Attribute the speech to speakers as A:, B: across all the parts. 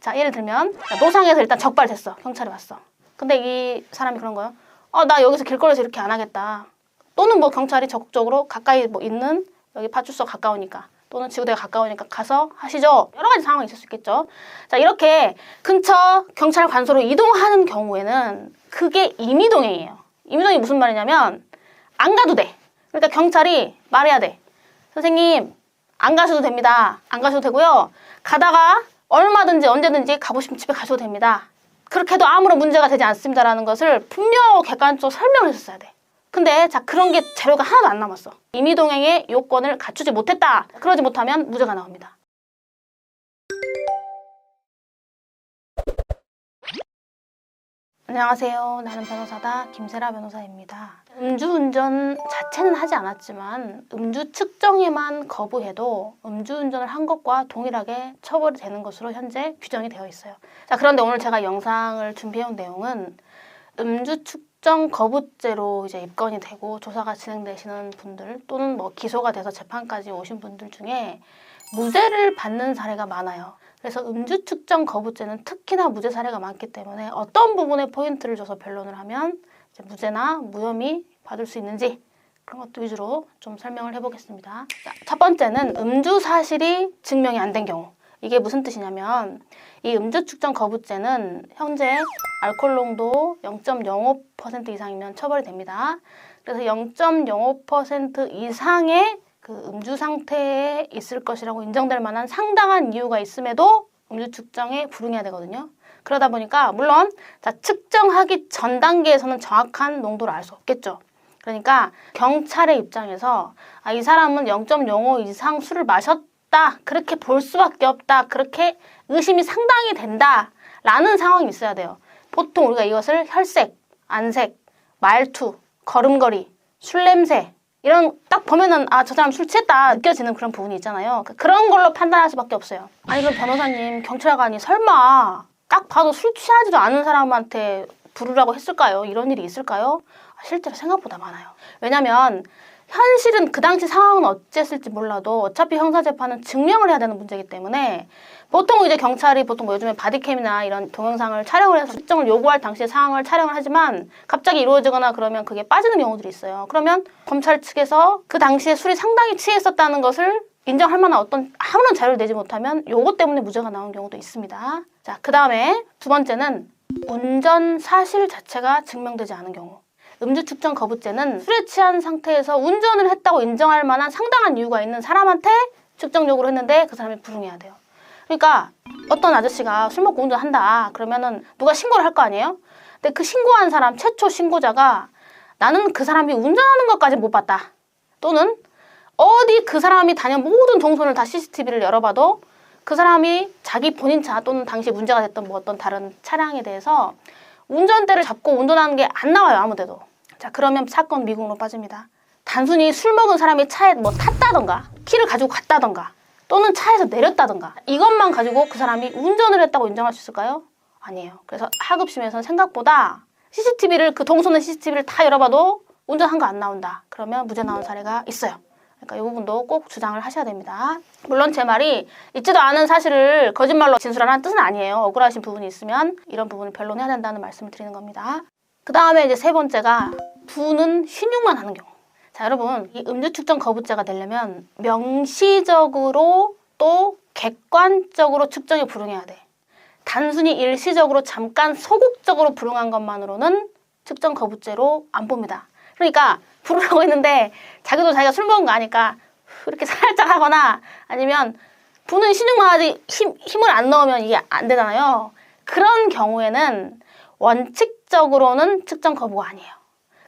A: 자, 예를 들면 노상에서 일단 적발됐어. 경찰이 왔어. 근데 이 사람이 그런 거예요. 나 여기서 길거리에서 이렇게 안 하겠다. 또는 뭐 경찰이 적극적으로 가까이 뭐 있는 여기 파출소 가까우니까 또는 지구대가 가까우니까 가서 하시죠. 여러 가지 상황이 있을 수 있겠죠. 자, 이렇게 근처 경찰 관소로 이동하는 경우에는 그게 임의동행이에요. 임의동행이 무슨 말이냐면 안 가도 돼. 그러니까 경찰이 말해야 돼. 선생님, 안 가셔도 됩니다. 안 가셔도 되고요. 가다가 얼마든지 언제든지 가보시면 집에 가셔도 됩니다. 그렇게 해도 아무런 문제가 되지 않습니다라는 것을 분명하고 객관적으로 설명을 했었어야 돼. 근데 자, 그런 게 자료가 하나도 안 남았어. 임의동행의 요건을 갖추지 못했다. 그러지 못하면 무죄가 나옵니다. 안녕하세요. 나는 변호사다. 김세라 변호사입니다. 음주운전 자체는 하지 않았지만 음주 측정에만 거부해도 음주운전을 한 것과 동일하게 처벌이 되는 것으로 현재 규정이 되어 있어요. 자, 그런데 오늘 제가 영상을 준비해온 내용은 음주 측정 거부죄로 이제 입건이 되고 조사가 진행되시는 분들 또는 뭐 기소가 돼서 재판까지 오신 분들 중에 무죄를 받는 사례가 많아요. 그래서 음주 측정 거부죄는 특히나 무죄 사례가 많기 때문에 어떤 부분에 포인트를 줘서 변론을 하면 이제 무죄나 무혐의 받을 수 있는지 그런 것도 위주로 좀 설명을 해보겠습니다. 자, 첫 번째는 음주 사실이 증명이 안 된 경우. 이게 무슨 뜻이냐면 이 음주 측정 거부죄는 현재 알코올 농도 0.05% 이상이면 처벌이 됩니다. 그래서 0.05% 이상의 그 음주 상태에 있을 것이라고 인정될 만한 상당한 이유가 있음에도 음주 측정에 불응해야 되거든요. 그러다 보니까 물론 자, 측정하기 전 단계에서는 정확한 농도를 알 수 없겠죠. 그러니까 경찰의 입장에서 이 사람은 0.05 이상 술을 마셨다. 그렇게 볼 수밖에 없다. 그렇게 의심이 상당히 된다. 라는 상황이 있어야 돼요. 보통 우리가 이것을 혈색, 안색, 말투, 걸음걸이, 술 냄새 이런 딱 보면은 저 사람 술 취했다 느껴지는 그런 부분이 있잖아요. 그런 걸로 판단할 수밖에 없어요. 아니 그럼 변호사님 경찰관이 설마 딱 봐도 술 취하지도 않은 사람한테 부르라고 했을까요? 이런 일이 있을까요? 실제로 생각보다 많아요. 왜냐면 현실은 그 당시 상황은 어땠을지 몰라도 어차피 형사재판은 증명을 해야 되는 문제이기 때문에 보통 이제 경찰이 보통 뭐 요즘에 바디캠이나 이런 동영상을 촬영을 해서 측정을 요구할 당시의 상황을 촬영을 하지만 갑자기 이루어지거나 그러면 그게 빠지는 경우들이 있어요. 그러면 검찰 측에서 그 당시에 술이 상당히 취했었다는 것을 인정할 만한 어떤 아무런 자료를 내지 못하면 요것 때문에 무죄가 나온 경우도 있습니다. 자, 그 다음에 두 번째는 운전 사실 자체가 증명되지 않은 경우. 음주 측정 거부죄는 술에 취한 상태에서 운전을 했다고 인정할 만한 상당한 이유가 있는 사람한테 측정 요구를 했는데 그 사람이 불응해야 돼요. 그러니까 어떤 아저씨가 술 먹고 운전한다 그러면은 누가 신고를 할 거 아니에요? 근데 그 신고한 사람 최초 신고자가 나는 그 사람이 운전하는 것까지 못 봤다. 또는 어디 그 사람이 다녀 모든 동선을 다 CCTV를 열어봐도 그 사람이 자기 본인 차 또는 당시 문제가 됐던 뭐 어떤 다른 차량에 대해서 운전대를 잡고 운전하는 게 안 나와요. 아무 데도. 자, 그러면 사건 미궁으로 빠집니다. 단순히 술 먹은 사람이 차에 뭐 탔다던가 키를 가지고 갔다던가 또는 차에서 내렸다던가 이것만 가지고 그 사람이 운전을 했다고 인정할 수 있을까요? 아니에요. 그래서 하급심에서는 생각보다 CCTV를 그 동선의 CCTV를 다 열어봐도 운전한 거 안 나온다. 그러면 무죄 나온 사례가 있어요. 그러니까 이 부분도 꼭 주장을 하셔야 됩니다. 물론 제 말이 있지도 않은 사실을 거짓말로 진술하라는 뜻은 아니에요. 억울하신 부분이 있으면 이런 부분을 변론해야 된다는 말씀을 드리는 겁니다. 그 다음에 이제 세 번째가 부는 신용만 하는 경우. 자, 여러분 이 음주 측정 거부죄가 되려면 명시적으로 또 객관적으로 측정에 불응해야 돼. 단순히 일시적으로 잠깐 소극적으로 불응한 것만으로는 측정 거부죄로 안 봅니다. 그러니까 부르라고 했는데 자기도 자기가 술 먹은 거 아니까 이렇게 살짝 하거나 아니면 부는 신용만 하지 힘을 안 넣으면 이게 안 되잖아요. 그런 경우에는 원칙적으로는 측정 거부가 아니에요.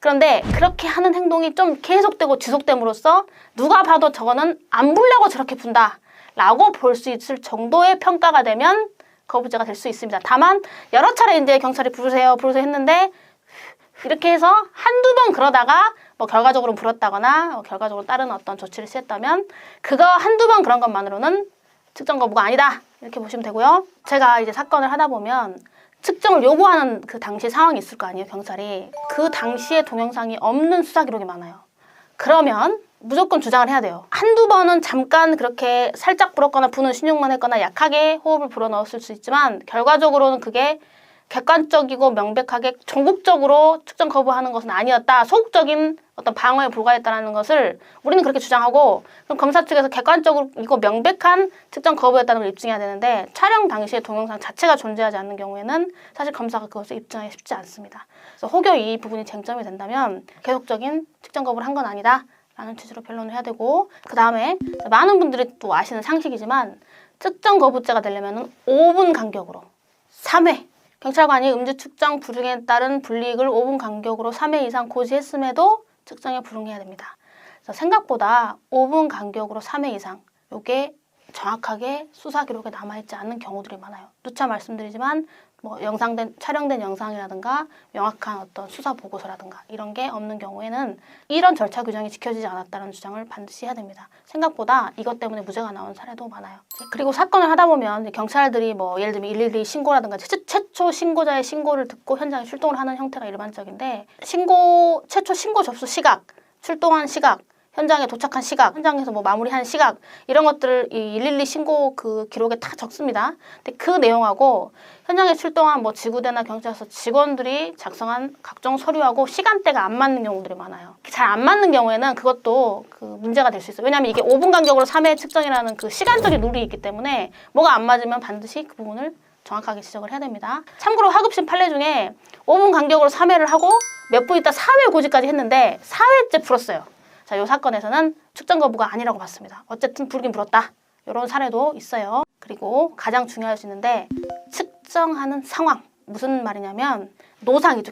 A: 그런데 그렇게 하는 행동이 좀 계속되고 지속됨으로써 누가 봐도 저거는 안 부려고 저렇게 분다 라고 볼 수 있을 정도의 평가가 되면 거부죄가 될 수 있습니다. 다만 여러 차례 이제 경찰이 부르세요 했는데 이렇게 해서 한두 번 그러다가 뭐 결과적으로 불었다거나 결과적으로 다른 어떤 조치를 취했다면 그거 한두 번 그런 것만으로는 측정 거부가 아니다 이렇게 보시면 되고요. 제가 이제 사건을 하다 보면 측정을 요구하는 그 당시 상황이 있을 거 아니에요. 경찰이 그 당시에 동영상이 없는 수사 기록이 많아요. 그러면 무조건 주장을 해야 돼요. 한두 번은 잠깐 그렇게 살짝 불었거나 부는 신용만 했거나 약하게 호흡을 불어넣었을 수 있지만 결과적으로는 그게 객관적이고 명백하게 전국적으로 측정 거부하는 것은 아니었다. 소극적인 어떤 방어에 불과했다는 것을 우리는 그렇게 주장하고, 그럼 검사 측에서 객관적으로 이거 명백한 측정 거부였다는 걸 입증해야 되는데, 촬영 당시의 동영상 자체가 존재하지 않는 경우에는 사실 검사가 그것을 입증하기 쉽지 않습니다. 그래서 혹여 이 부분이 쟁점이 된다면 계속적인 측정 거부를 한 건 아니다 라는 취지로 변론을 해야 되고, 그 다음에 많은 분들이 또 아시는 상식이지만 측정 거부죄가 되려면 5분 간격으로 3회, 경찰관이 음주 측정 불응에 따른 불이익을 5분 간격으로 3회 이상 고지했음에도 측정에 불응해야 됩니다. 그래서 생각보다 5분 간격으로 3회 이상, 이게 정확하게 수사 기록에 남아있지 않는 경우들이 많아요. 누차 말씀드리지만 뭐 촬영된 영상이라든가 명확한 어떤 수사 보고서라든가 이런 게 없는 경우에는 이런 절차 규정이 지켜지지 않았다는 주장을 반드시 해야 됩니다. 생각보다 이것 때문에 무죄가 나온 사례도 많아요. 그리고 사건을 하다 보면 경찰들이 뭐 예를 들면 112 신고라든가 최초 신고자의 신고를 듣고 현장에 출동을 하는 형태가 일반적인데, 최초 신고 접수 시각, 출동한 시각, 현장에 도착한 시각, 현장에서 뭐 마무리한 시각, 이런 것들을 이 112 신고 그 기록에 다 적습니다. 근데 그 내용하고 현장에 출동한 뭐 지구대나 경찰서 직원들이 작성한 각종 서류하고 시간대가 안 맞는 경우들이 많아요. 잘 안 맞는 경우에는 그것도 그 문제가 될 수 있어요. 왜냐하면 이게 5분 간격으로 3회 측정이라는 그 시간적인 룰이 있기 때문에 뭐가 안 맞으면 반드시 그 부분을 정확하게 지적을 해야 됩니다. 참고로 하급심 판례 중에 5분 간격으로 3회를 하고 몇 분 있다 4회 고지까지 했는데 4회째 불었어요. 자, 이 사건에서는 측정 거부가 아니라고 봤습니다. 어쨌든 불긴 불었다. 이런 사례도 있어요. 그리고 가장 중요할 수 있는데 측정하는 상황. 무슨 말이냐면 노상이죠.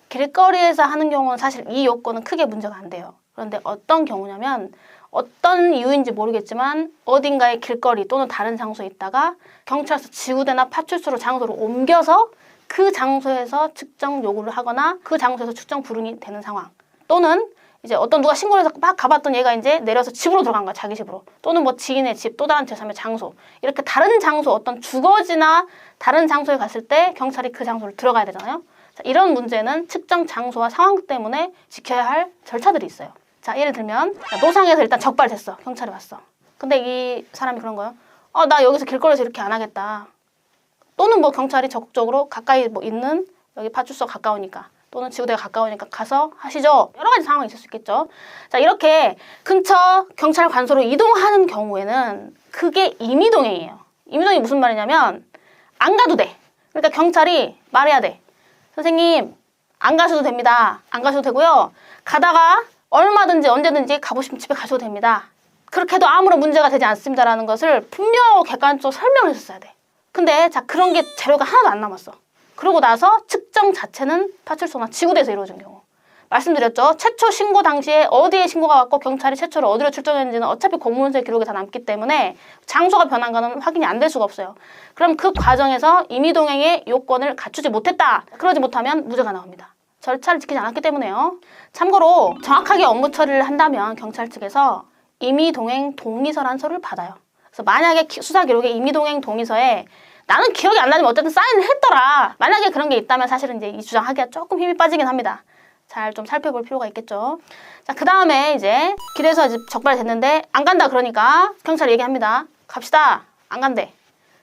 A: 길거리에서 하는 경우는 사실 이 요건은 크게 문제가 안 돼요. 그런데 어떤 경우냐면 어떤 이유인지 모르겠지만 어딘가의 길거리 또는 다른 장소에 있다가 경찰서 지구대나 파출소로 장소를 옮겨서 그 장소에서 측정 요구를 하거나 그 장소에서 측정 불응이 되는 상황, 또는 이제 어떤 누가 신고를 해서 막 가봤던 얘가 이제 내려서 집으로 들어간 거야, 자기 집으로. 또는 뭐 지인의 집, 또 다른 제3의 장소. 이렇게 다른 장소, 어떤 주거지나 다른 장소에 갔을 때 경찰이 그 장소를 들어가야 되잖아요. 자, 이런 문제는 측정 장소와 상황 때문에 지켜야 할 절차들이 있어요. 자, 예를 들면 노상에서 일단 적발됐어. 경찰이 왔어. 근데 이 사람이 그런 거예요. 나 여기서 길거리에서 이렇게 안 하겠다. 또는 뭐 경찰이 적극적으로 가까이 뭐 있는 여기 파출소 가까우니까, 또는 지구대가 가까우니까 가서 하시죠. 여러 가지 상황이 있을 수 있겠죠. 자, 이렇게 근처 경찰 관소로 이동하는 경우에는 그게 임의동행이에요. 임의동행이 무슨 말이냐면 안 가도 돼. 그러니까 경찰이 말해야 돼. 선생님, 안 가셔도 됩니다. 안 가셔도 되고요. 가다가 얼마든지 언제든지 가보시면 집에 가셔도 됩니다. 그렇게 해도 아무런 문제가 되지 않습니다라는 것을 분명하고 객관적으로 설명을 했었어야 돼. 근데 자, 그런 게 자료가 하나도 안 남았어. 그러고 나서 측정 자체는 파출소나 지구대에서 이루어진 경우. 말씀드렸죠. 최초 신고 당시에 어디에 신고가 왔고 경찰이 최초로 어디로 출동했는지는 어차피 공문서의 기록에 다 남기 때문에 장소가 변한 거는 확인이 안 될 수가 없어요. 그럼 그 과정에서 임의동행의 요건을 갖추지 못했다. 그러지 못하면 무죄가 나옵니다. 절차를 지키지 않았기 때문에요. 참고로 정확하게 업무 처리를 한다면 경찰 측에서 임의동행 동의서라는 서류를 받아요. 그래서 만약에 수사 기록에 임의동행 동의서에 나는 기억이 안 나지만 어쨌든 사인을 했더라, 만약에 그런 게 있다면 사실은 이제 이 주장하기가 조금 힘이 빠지긴 합니다. 잘 좀 살펴볼 필요가 있겠죠. 자, 그 다음에 이제 길에서 이제 적발됐는데 안 간다 그러니까 경찰이 얘기합니다. 갑시다. 안 간대.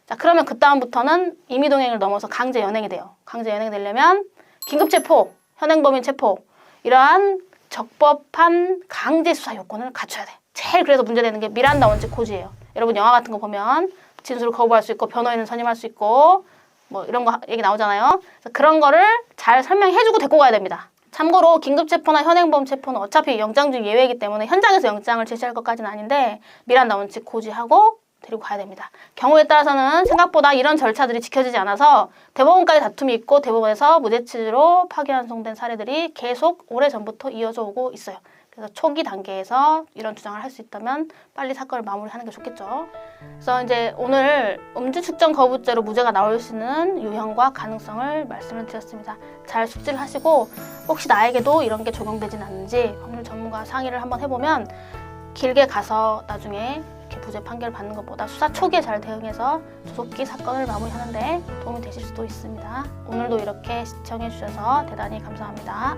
A: 자, 그러면 그 다음부터는 임의동행을 넘어서 강제 연행이 돼요. 강제 연행이 되려면 긴급 체포, 현행범인 체포, 이러한 적법한 강제 수사 요건을 갖춰야 돼. 제일 그래서 문제되는 게 미란다 원칙 고지예요. 여러분 영화 같은 거 보면 진술을 거부할 수 있고 변호인을 선임할 수 있고 뭐 이런 거 얘기 나오잖아요. 그래서 그런 거를 잘 설명해주고 데리고 가야 됩니다. 참고로 긴급체포나 현행범 체포는 어차피 영장 중 예외이기 때문에 현장에서 영장을 제시할 것까지는 아닌데 미란다 원칙 고지하고 데리고 가야 됩니다. 경우에 따라서는 생각보다 이런 절차들이 지켜지지 않아서 대법원까지 다툼이 있고 대법원에서 무죄 취지로 파기환송된 사례들이 계속 오래전부터 이어져 오고 있어요. 그래서 초기 단계에서 이런 주장을 할 수 있다면 빨리 사건을 마무리하는 게 좋겠죠. 그래서 이제 오늘 음주 측정 거부죄로 무죄가 나올 수 있는 유형과 가능성을 말씀을 드렸습니다. 잘 숙지를 하시고 혹시 나에게도 이런 게 적용되진 않는지 법률 전문가 상의를 한번 해보면 길게 가서 나중에 이렇게 무죄 판결 받는 것보다 수사 초기에 잘 대응해서 조속히 사건을 마무리하는 데 도움이 되실 수도 있습니다. 오늘도 이렇게 시청해 주셔서 대단히 감사합니다.